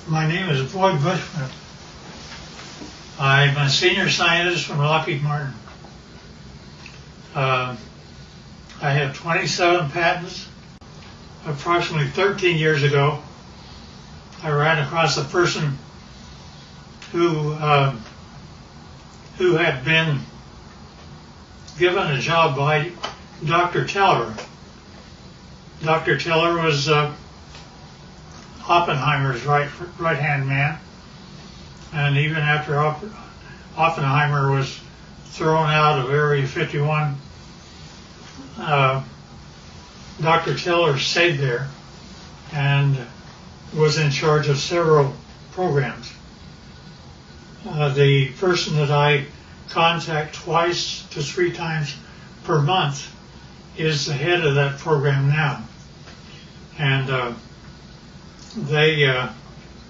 My name is Boyd Bushmann. I'm a senior scientist from Lockheed Martin. I have 27 patents. Approximately 13 years ago, I ran across a person who had been given a job by Dr. Teller. Dr. Teller was Oppenheimer's right-hand man, and even after Oppenheimer was thrown out of Area 51, Dr. Teller stayed there and was in charge of several programs. The person that I contact twice to 3 times per month is the head of that program now. And they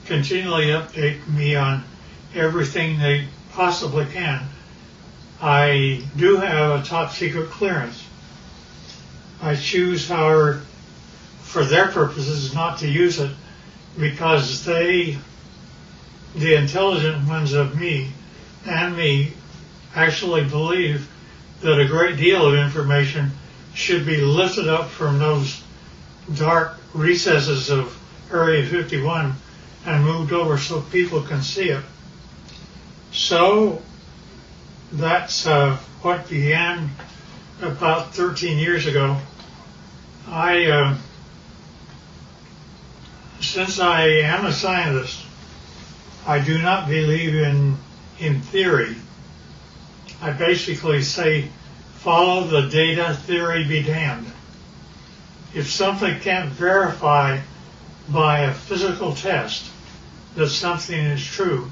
continually update me on everything they possibly can. I do have a top secret clearance. I choose, however, for their purposes, not to use it because the intelligent ones of me and me actually believe that a great deal of information should be lifted up from those dark recesses of Area 51 and moved over so people can see it. So that's what began about 13 years ago. Since I am a scientist, I do not believe in theory. I basically say, follow the data, theory be damned. If something can't verify by a physical test that something is true,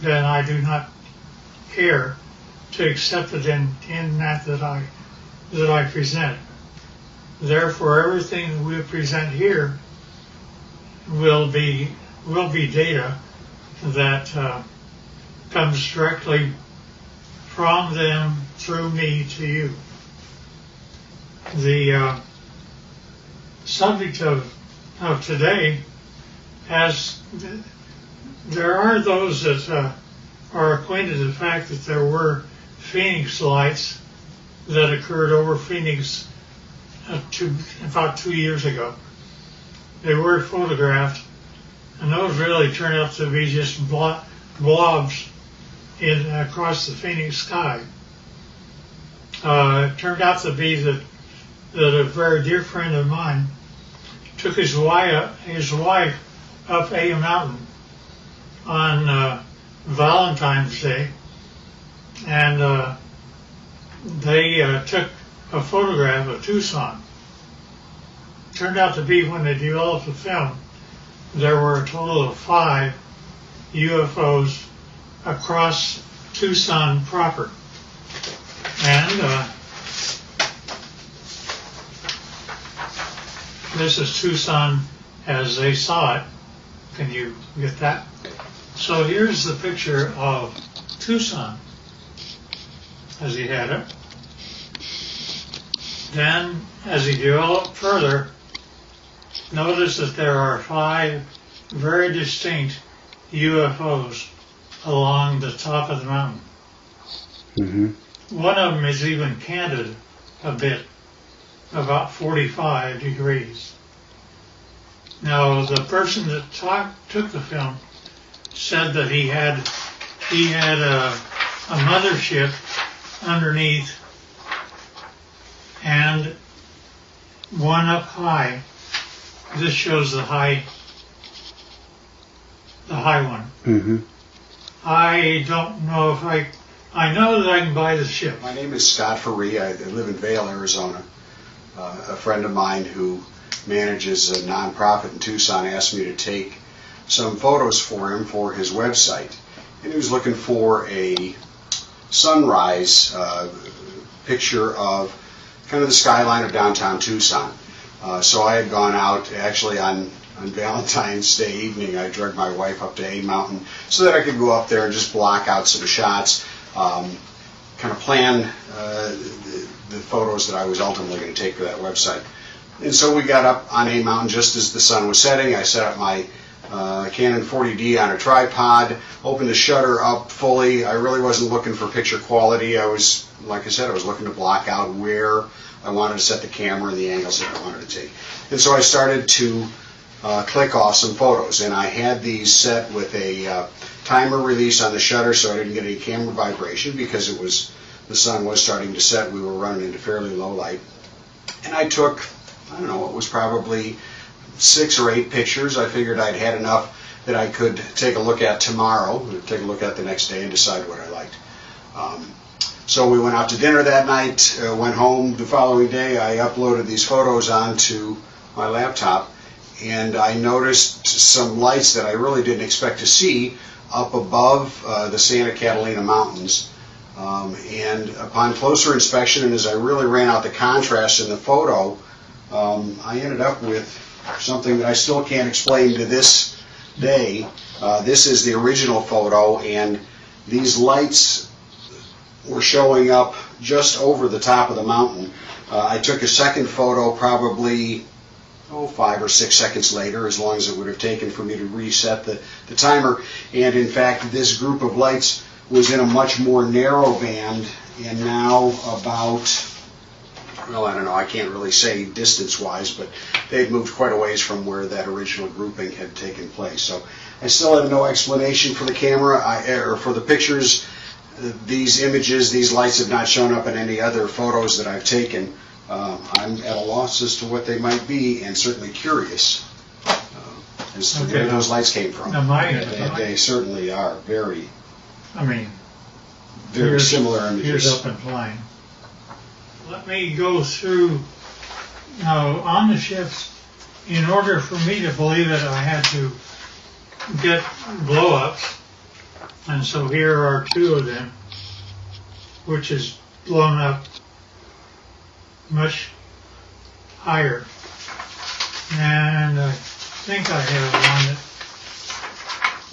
then I do not care to accept it in that I present. Therefore, everything that we present here will be data that comes directly from them through me to you. The subject of today there are those that are acquainted with the fact that there were Phoenix lights that occurred over Phoenix about 2 years ago. They were photographed, and those really turned out to be just blobs across the Phoenix sky. It turned out to be that a very dear friend of mine took his wife up a mountain on Valentine's Day, and they took a photograph of Tucson. Turned out to be, when they developed the film, there were a total of 5 UFOs across Tucson proper. And this is Tucson as they saw it. Can you get that? So here's the picture of Tucson as he had it. Then, as he developed further, notice that there are 5 very distinct UFOs along the top of the mountain. Mm-hmm. One of them is even canted a bit, about 45 degrees. Now, the person that took the film said that he had a mothership underneath and one up high. This shows the high one. Mm-hmm. I don't know if I know that I can buy the ship. My name is Scott Faree. I live in Vail, Arizona. A friend of mine who manages a nonprofit in Tucson asked me to take some photos for him for his website. And he was looking for a sunrise picture of kind of the skyline of downtown Tucson. So I had gone out actually on Valentine's Day evening. I dragged my wife up to A Mountain so that I could go up there and just block out some shots, kind of plan the photos that I was ultimately going to take for that website. And so we got up on A Mountain just as the sun was setting. I set up my Canon 40D on a tripod, opened the shutter up fully. I really wasn't looking for picture quality. I was, like I said, I was looking to block out where I wanted to set the camera and the angles that I wanted to take. And so I started to click off some photos, and I had these set with a timer release on the shutter so I didn't get any camera vibration because the sun was starting to set. We were running into fairly low light. And I took, I don't know, it was probably 6 or 8 pictures. I figured I'd had enough that I could take a look at tomorrow, take a look at the next day and decide what I liked. So we went out to dinner that night, went home the following day. I uploaded these photos onto my laptop, and I noticed some lights that I really didn't expect to see up above the Santa Catalina Mountains. And upon closer inspection, and as I really ran out the contrast in the photo, I ended up with something that I still can't explain to this day. This is the original photo, and these lights were showing up just over the top of the mountain. I took a second photo probably 5 or 6 seconds later, as long as it would have taken for me to reset the timer. And in fact, this group of lights was in a much more narrow band, and now about, well, I don't know, I can't really say distance-wise, but they'd moved quite a ways from where that original grouping had taken place. So I still have no explanation for the camera, or for the pictures. These images, these lights have not shown up in any other photos that I've taken. I'm at a loss as to what they might be, and certainly curious as to where those lights came from. They certainly are very similar images. Here's up and flying. Let me go through now on the ships. In order for me to believe it, I had to get blow-ups, and so here are 2 of them, which is blown up much higher. And I think I have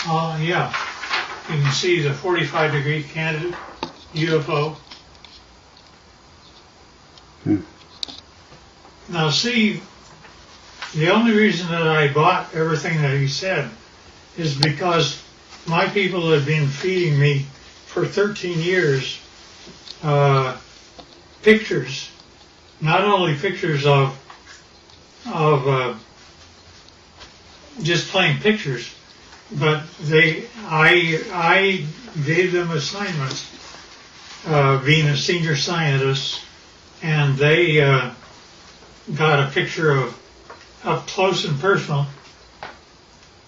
one that, yeah, you can see the 45-degree candid UFO. Now see, the only reason that I bought everything that he said is because my people had been feeding me for 13 years pictures, not only pictures of just plain pictures, but I gave them assignments, being a senior scientist, and they got a picture of up close and personal.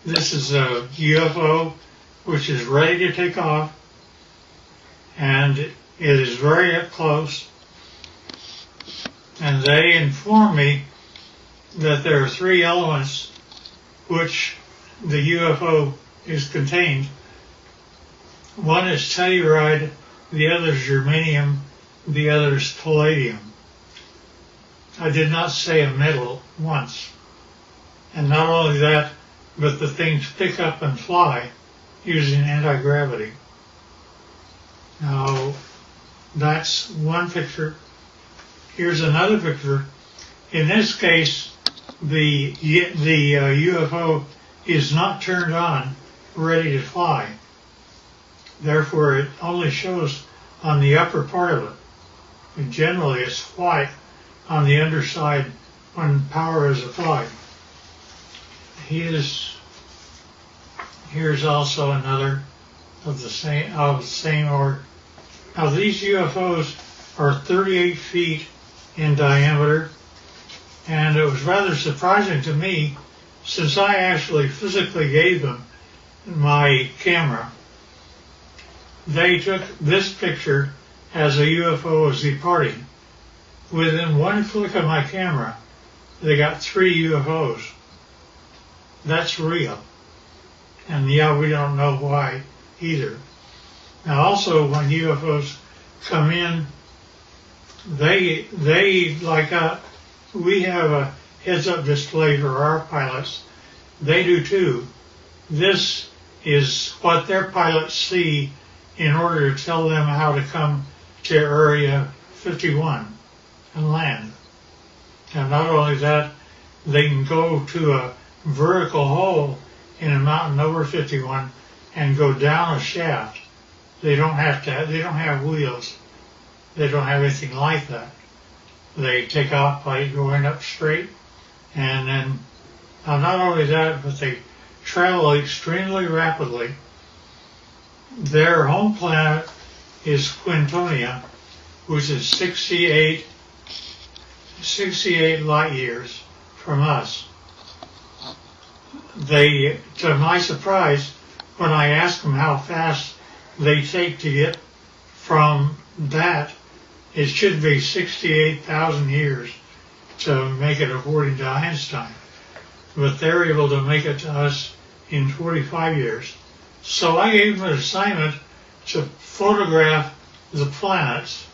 This is a UFO which is ready to take off, and it is very up close. And they inform me that there are 3 elements which the UFO is contained. One is telluride, the other is germanium, the other is palladium. I did not say a metal once. And not only that, but the things pick up and fly using anti-gravity. Now, that's one picture. Here's another picture. In this case, the UFO is not turned on, ready to fly. Therefore, it only shows on the upper part of it. And generally, it's white on the underside when power is applied. Here's also another of the same order. Now, these UFOs are 38 feet in diameter, and it was rather surprising to me, since I actually physically gave them my camera. They took this picture as a UFO was departing. Within one click of my camera, they got 3 UFOs. That's real. And yeah, we don't know why either. Now also, when UFOs come in, they like we have a heads-up display for our pilots. They do too. This is what their pilots see in order to tell them how to come to Area 51 and land. And not only that, they can go to a vertical hole in a mountain over 51 and go down a shaft. They don't have wheels. They don't have anything like that. They take off by going up straight, and then not only that, but they travel extremely rapidly. Their home planet is Quintonia, which is 68 light years from us. They, to my surprise, when I asked them how fast they take to get from that, it should be 68,000 years to make it according to Einstein. But they're able to make it to us in 45 years. So I gave them an assignment to photograph the planets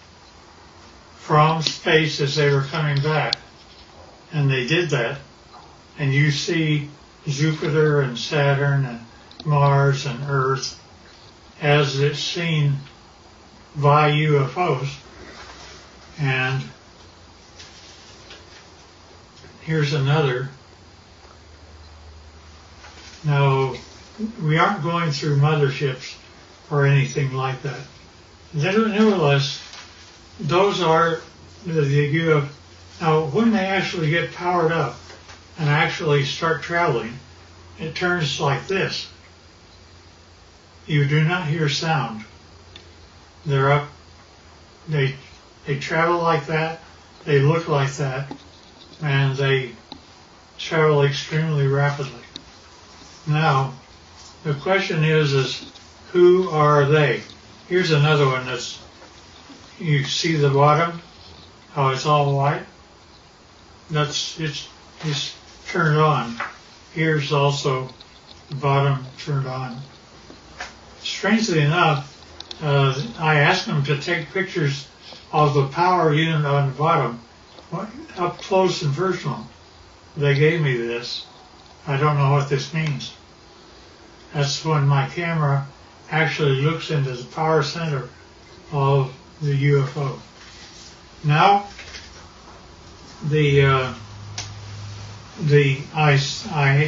from space as they were coming back. And they did that. And you see Jupiter and Saturn and Mars and Earth as it's seen by UFOs. And here's another. Now, we aren't going through motherships or anything like that. Nevertheless, those are the UFOs. Now, when they actually get powered up and actually start traveling, it turns like this. You do not hear sound. They're up. They travel like that. They look like that, and they travel extremely rapidly. Now, the question is who are they? Here's another one that's, you see the bottom, how it's all white? It's turned on. Here's also the bottom turned on. Strangely enough, I asked them to take pictures of the power unit on the bottom, up close and personal. They gave me this. I don't know what this means. That's when my camera actually looks into the power center of the UFO. Now, I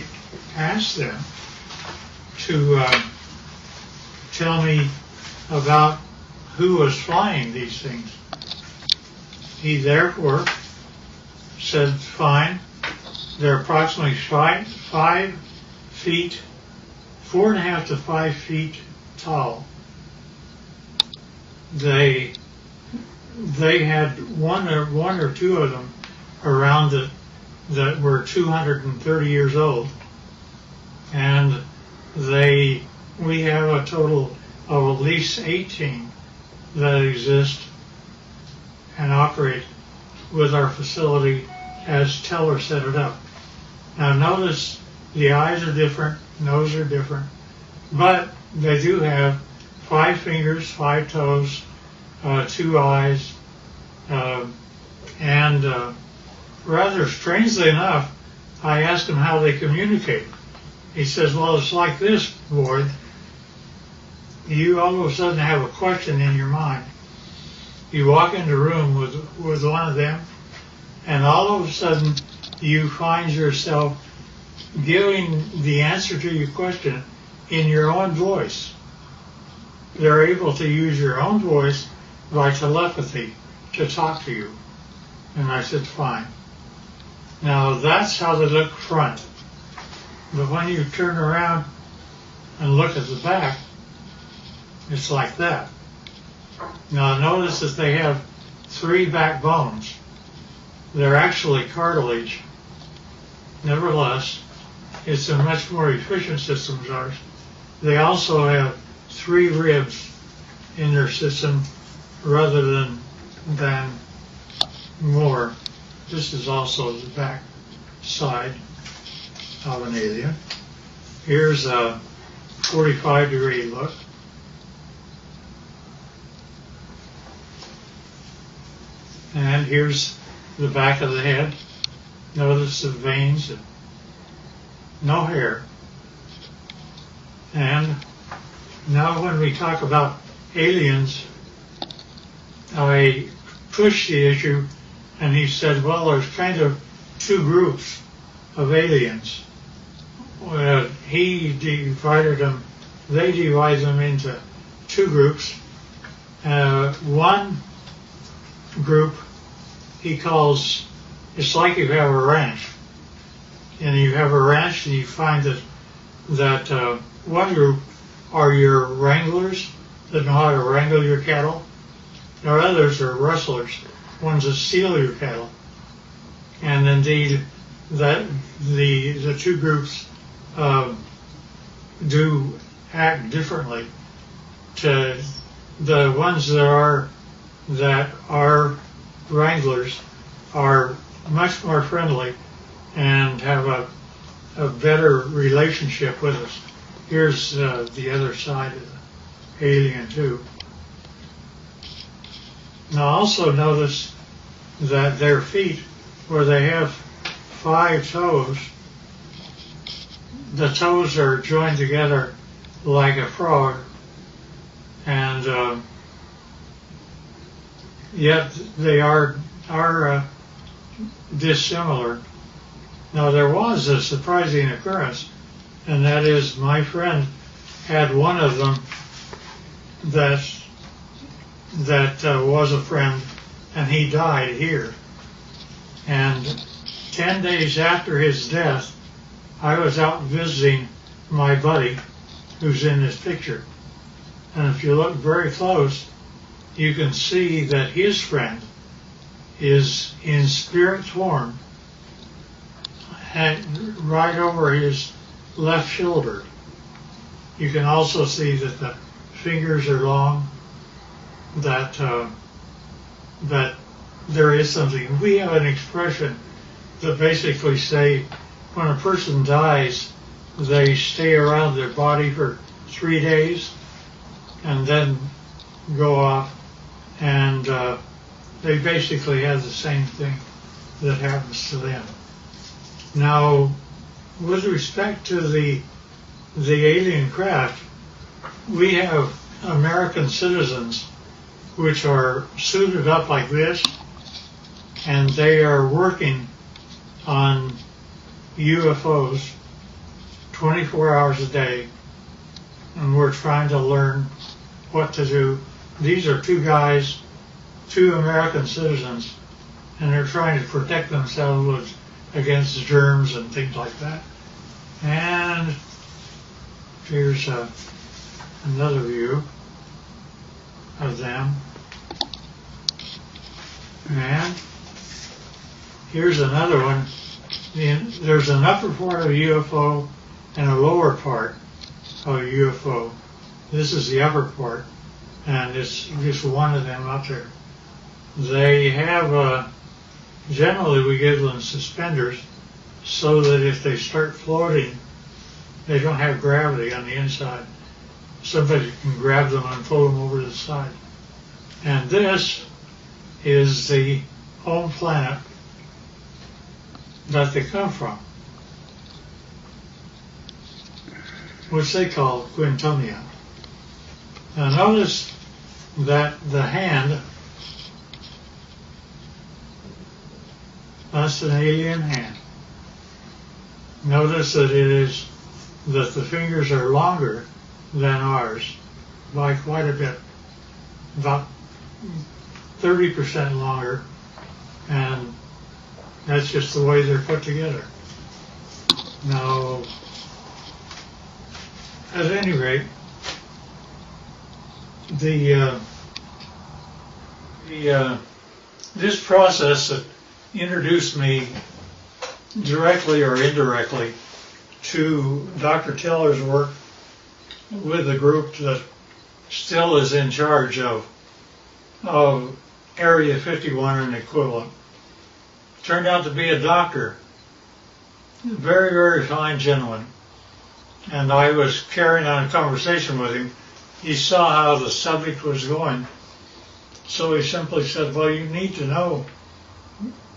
asked them to tell me about who was flying these things. He therefore said, fine, they're approximately 5 feet, 4.5 to 5 feet tall. They had one or two of them around it that were 230 years old, and we have a total of at least 18 that exist and operate with our facility as Teller set it up. Now notice the eyes are different, nose are different, but they do have 5 fingers, 5 toes, 2 eyes, and rather strangely enough, I asked him how they communicate. He says, well, it's like this, Boyd. You all of a sudden have a question in your mind. You walk into a room with one of them, and all of a sudden you find yourself giving the answer to your question in your own voice. They're able to use your own voice by telepathy to talk to you. And I said, fine. Now that's how they look front. But when you turn around and look at the back, it's like that. Now notice that they have 3 backbones. They're actually cartilage. Nevertheless, it's a much more efficient system than ours. They also have 3 ribs in their system rather than more. This is also the back side of an alien. Here's a 45-degree look. And here's the back of the head. Notice the veins, no hair. And now when we talk about aliens, I pushed the issue, and he said, well, there's kind of 2 groups of aliens. he divided them, they divide them into two groups. One group he calls, it's like you have a ranch. And you have a ranch and you find that one group are your wranglers that know how to wrangle your cattle. The others are rustlers, ones that steal your cattle. And indeed, that the two groups do act differently. To the ones that are wranglers are much more friendly and have a better relationship with us. Here's the other side of the alien too. Now also notice that their feet, where they have 5 toes, the toes are joined together like a frog, and yet they are dissimilar. Now there was a surprising occurrence, and that is my friend had one of them that was a friend, and he died here. And 10 days after his death, I was out visiting my buddy who's in this picture. And if you look very close, you can see that his friend is in spirit form and right over his left shoulder. You can also see that the fingers are long, that there is something. We have an expression that basically say when a person dies, they stay around their body for 3 days and then go off, and they basically have the same thing that happens to them. Now, with respect to the alien craft, we have American citizens which are suited up like this, and they are working on UFOs 24 hours a day, and we're trying to learn what to do. These are 2 guys, 2 American citizens, and they're trying to protect themselves against germs and things like that. And here's another view of them. And here's another one. There's an upper part of a UFO and a lower part of a UFO. This is the upper part, and it's just one of them up there. They have, generally we give them suspenders so that if they start floating, they don't have gravity on the inside. Somebody can grab them and pull them over to the side. And this is the home planet that they come from, which they call Quintonia. Now notice that the hand, that's an alien hand. Notice that the fingers are longer than ours by quite a bit, about 30% longer, and that's just the way they're put together. Now, at any rate, this process that introduced me directly or indirectly to Dr. Teller's work with the group that still is in charge of Area 51 and equivalent, turned out to be a doctor, very, very fine gentleman. And I was carrying on a conversation with him. He saw how the subject was going, so he simply said, well, you need to know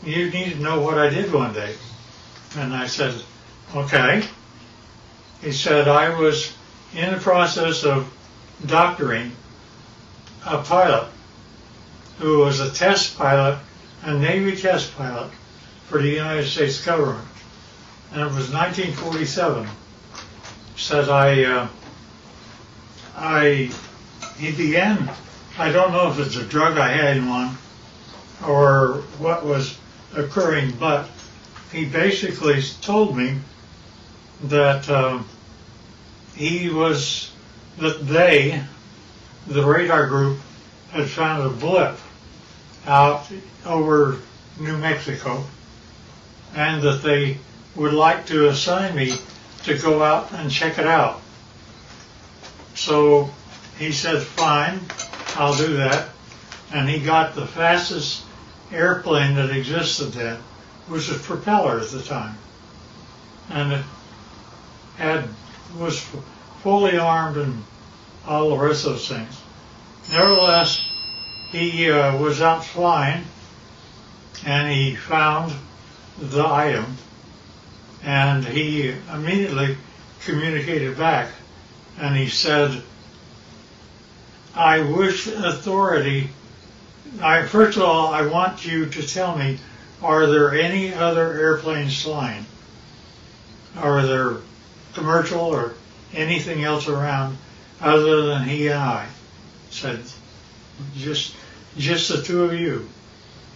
what I did one day. And I said, okay. He said, I was in the process of doctoring a pilot who was a test pilot, a Navy test pilot for the United States government. And it was 1947. said he began, I don't know if it's a drug I had him on or what was occurring, but he basically told me that the radar group, had found a blip out over New Mexico, and that they would like to assign me to go out and check it out. So he said, fine, I'll do that. And he got the fastest airplane that existed then, which was propeller at the time. And it was fully armed and all the rest of those things. Nevertheless, he was out flying, and he found the item, and he immediately communicated back, and he said, I wish authority, first of all, I want you to tell me, are there any other airplanes flying? Are there commercial or anything else around other than he and I? Said, just the two of you.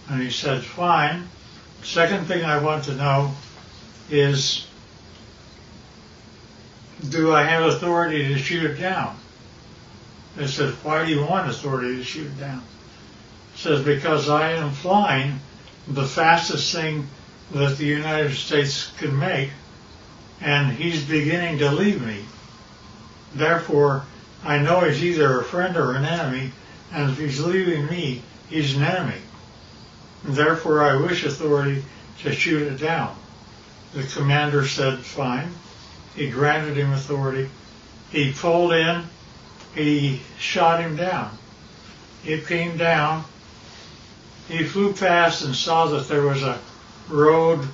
And he said, fine. Second thing I want to know is, do I have authority to shoot it down? I said, why do you want authority to shoot it down? He says, because I am flying the fastest thing that the United States can make, and he's beginning to leave me. Therefore, I know he's either a friend or an enemy, and if he's leaving me, he's an enemy. Therefore, I wish authority to shoot it down. The commander said, fine. He granted him authority. He pulled in. He shot him down. It came down. He flew past and saw that there was a road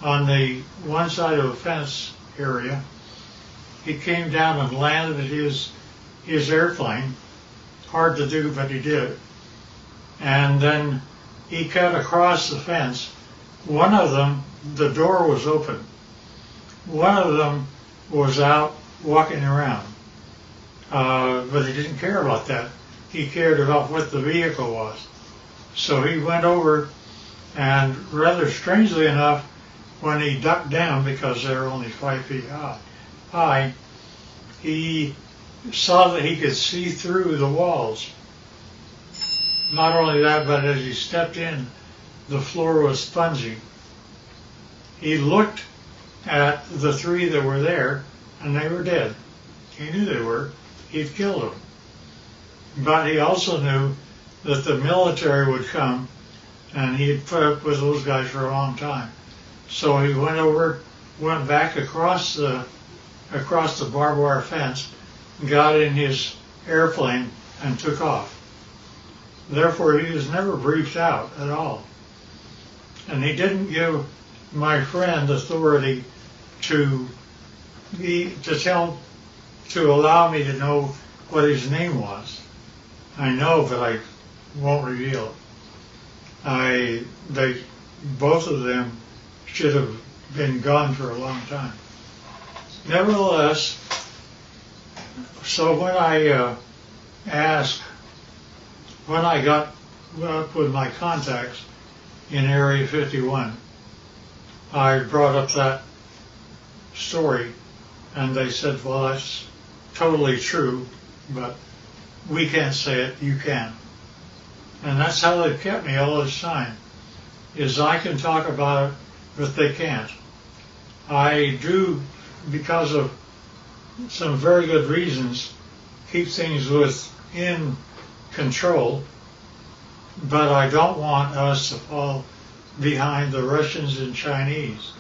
on the one side of a fence area. He came down and landed his airplane. Hard to do, but he did. And then he cut across the fence. One of them, the door was open. One of them was out walking around. But he didn't care about that. He cared about what the vehicle was. So he went over, and rather strangely enough, when he ducked down, because they were only 5 feet high, he saw that he could see through the walls. Not only that, but as he stepped in, the floor was spongy. He looked at the three that were there, and they were dead. He knew they were. He'd killed them. But he also knew that the military would come, and he had put up with those guys for a long time. So he went back across the barbed wire fence, got in his airplane, and took off. Therefore, he was never briefed out at all. And he didn't give my friend authority to allow me to know what his name was. I know, but I won't reveal it. Both of them should have been gone for a long time. Nevertheless, so when I got up with my contacts in Area 51, I brought up that story, and they said, well, that's totally true, but we can't say it, you can. And that's how they've kept me all this time, is I can talk about it, but they can't. I do, because of some very good reasons, keep things within control, but I don't want us to fall behind the Russians and Chinese.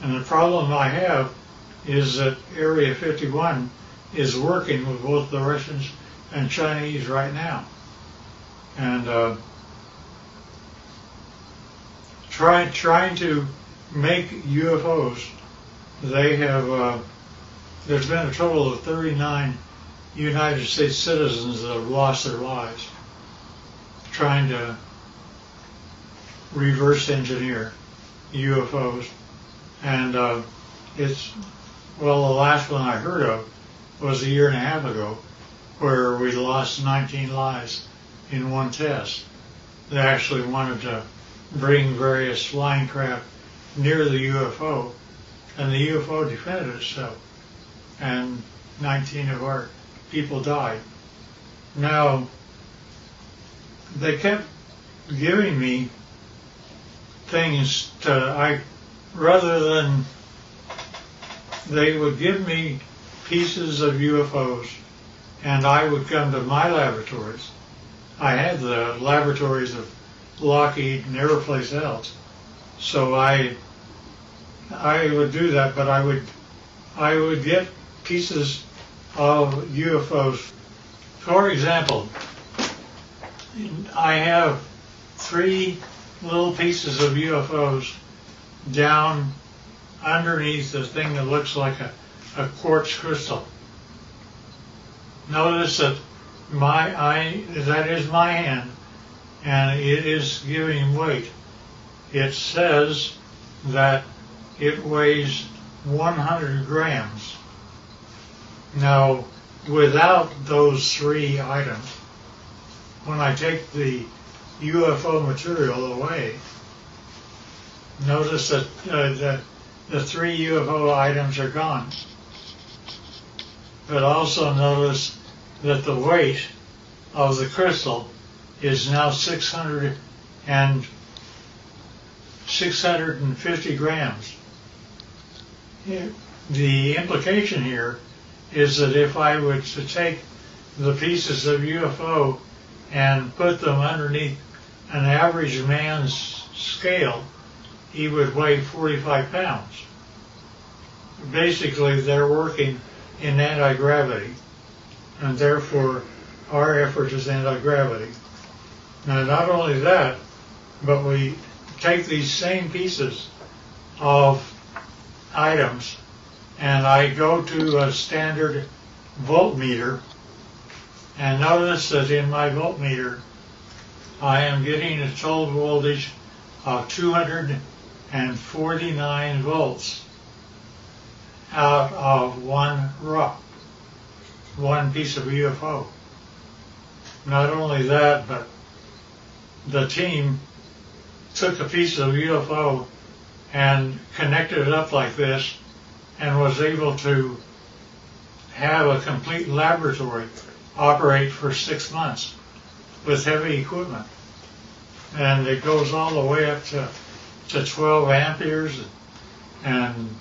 And the problem I have is that Area 51 is working with both the Russians and Chinese right now. And trying to make UFOs, they have, there's been a total of 39 United States citizens that have lost their lives trying to reverse engineer UFOs. And it's Well, the last one I heard of was a year and a half ago, where we lost 19 lives in one test. They actually wanted to bring various flying craft near the UFO, and the UFO defended itself, and 19 of our people died. Now, they kept giving me things rather than, they would give me pieces of UFOs, and I would come to my laboratories. I had the laboratories of Lockheed and every place else, so I would do that, but I would get pieces of UFOs. For example, I have 3 little pieces of UFOs down underneath the thing that looks like a quartz crystal. Notice that that is my hand, and it is giving weight. It says that it weighs 100 grams. Now, without those 3 items, when I take the UFO material away, notice that the 3 UFO items are gone. But also notice that the weight of the crystal is now 650 grams. The implication here is that if I were to take the pieces of UFO and put them underneath an average man's scale, he would weigh 45 pounds. Basically, they're working in anti-gravity, and therefore our effort is anti-gravity. Now, not only that, but we take these same pieces of items, and I go to a standard voltmeter, and notice that in my voltmeter I am getting a total voltage of 249 volts out of one piece of UFO. Not only that, but the team took a piece of UFO and connected it up like this and was able to have a complete laboratory operate for 6 months with heavy equipment. And it goes all the way up to 12 amperes. And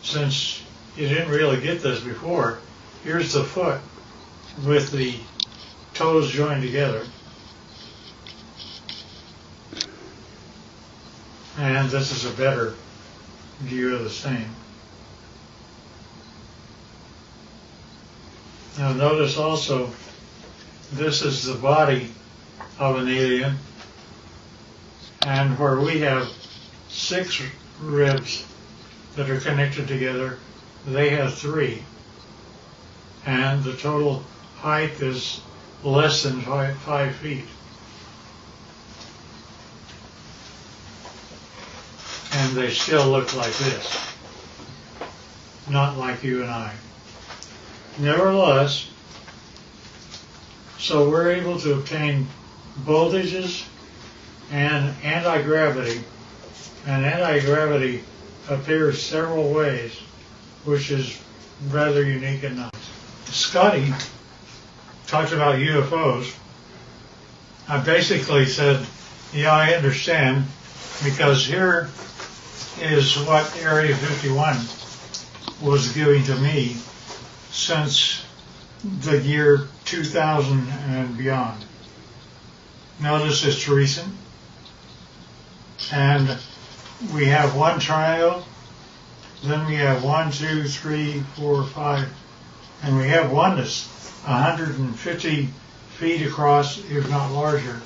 since you didn't really get this before, here's the foot with the toes joined together. And this is a better view of the same. Now notice also, this is the body of an alien, and where we have 6 ribs that are connected together, they have 3. And the total height is less than 5 feet. And they still look like this, not like you and I. Nevertheless, so we're able to obtain voltages and anti-gravity, and anti-gravity appears several ways, which is rather unique and nice. Scotty talked about UFOs. I basically said, yeah, I understand, because here is what Area 51 was giving to me since the year 2000 and beyond. Notice it's recent, and we have one triangle, then we have 1, 2, 3, 4, 5, and we have one that's 150 feet across, if not larger.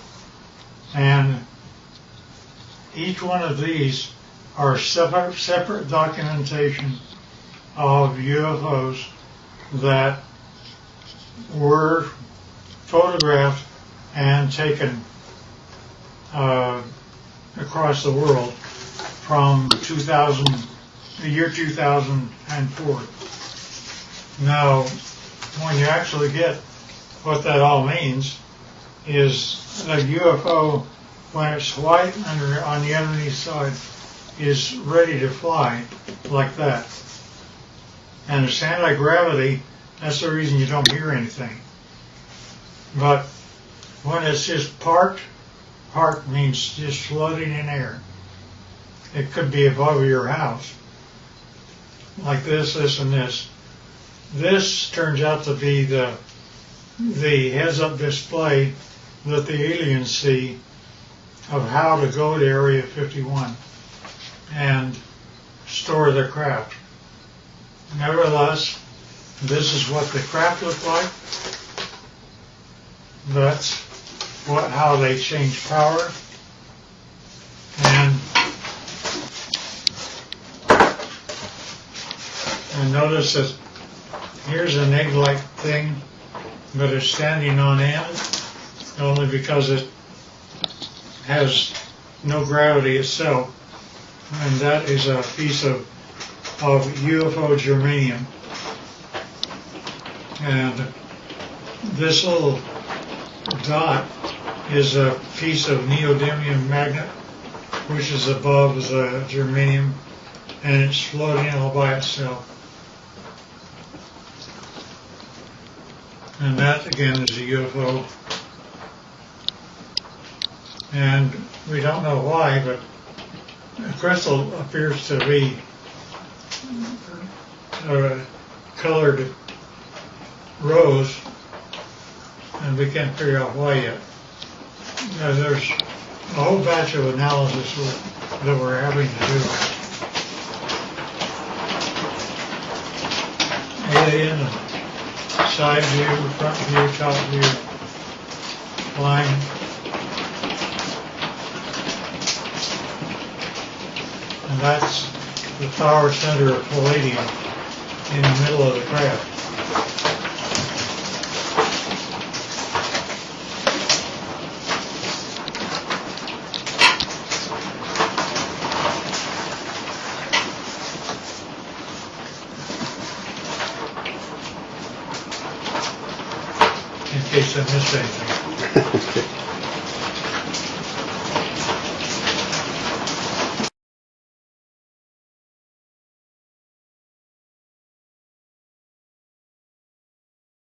And each one of these are separate documentation of UFOs that were photographed and taken across the world from 2000, the year 2004. Now, when you actually get what that all means, is a UFO, when it's white on the underneath side, is ready to fly like that. And it's anti-gravity, that's the reason you don't hear anything. But when it's just parked means just floating in air. It could be above your house, like this, and this. This turns out to be the heads-up display that the aliens see of how to go to Area 51 and store their craft. Nevertheless, this is what the craft look like. That's how they change power. And notice that here's an egg-like thing, but it's standing on end only because it has no gravity itself. And that is a piece of UFO germanium. And this little dot is a piece of neodymium magnet, which is above the germanium, and it's floating all by itself. And that, again, is a UFO. And we don't know why, but the crystal appears to be colored rose, and we can't figure out why yet. Now, there's a whole batch of analysis that we're having to do. Alien, side view, front view, top view, line. And that's the power center of palladium in the middle of the craft. In case I missed anything.